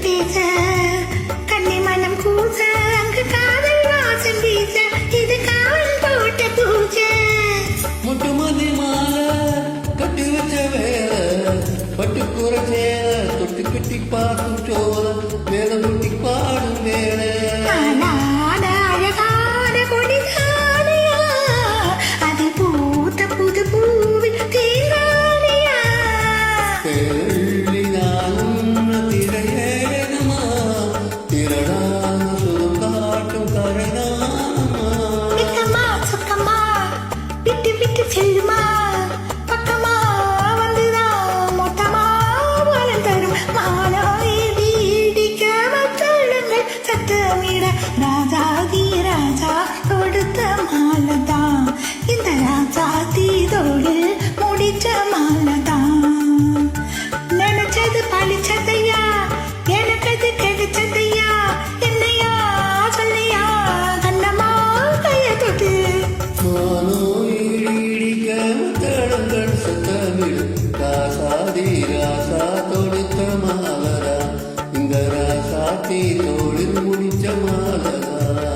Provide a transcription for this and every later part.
பேச கண்ணி மனம் கூச அங்கு காதல் வாசம் வீச இது காவல் போட்ட பூஜை முட்டுமதி மாலை கட்டி வச்ச வேலை பட்டு குறைச்சே தொட்டு கட்டி பார்க்கும் சோழ வேலை முட்டி பாடும் வேலை அழகான கொடிதானியா அது பூத்த புது பூவில் தீரானியா திரையேனமா திரளான சுகம் காட்டும் கரைதானமா விட்டமா சுக்கமா விட்டு விட்டு செல்லுமா பக்கமா வந்துதான் மொத்தமா வளம் தரும் மாலாய் வீடிக்க மத்தளங்கள் சத்தமிட ராஜாதி ராஜா கொடுத்த மாலதான் இந்த ராஜாதி தோளில் முடிச்ச மாலதான் நினைச்சது பழிச்சதையா எனக்கு அது கிடைச்சதையா என்னையா சொல்லையா கண்ணமா கைய தொட்டு மானோ இடிக்க தடங்கள் சத்தமிடு ராசாதி ராசா தொடுத்த மாலரா இந்த ராசாத்தி தோளில் முடிச்ச மாலரா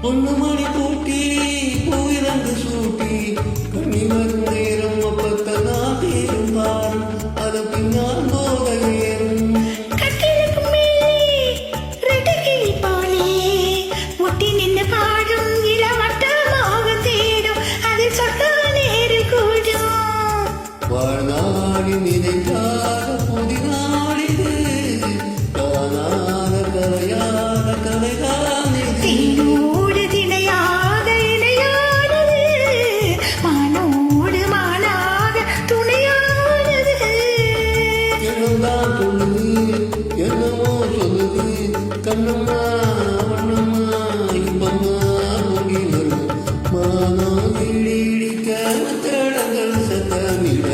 பொண்ணு மணி பூட்டி பூவிரங்கு சூட்டி கண்ணி வரும் நேரம் அப்பத்தனா தீரும் பாரும் அது பின்னால் போக நேரும் கட்டிலுக்கும் மேலே ரெட்டக்கிளி போலே முட்டி நின்று பாடும் இளவட்டமாக தேடும் அதில் சொட்ட நேரில் கூடும் வாழ்நாடி நினைக்காத புதினாடிது காணாத கலையாத கலைதான் தேனோடு திணையாக இணையானது மானோடு மானாக துணையானது என்னதான் சொல்லுது என்னமோ சொல்லுது கண்ணம்மா வண்ணம்மா இப்பம்மா பொங்கி வரும் மானோ இடிக்க தடங்கள் சத்தமிட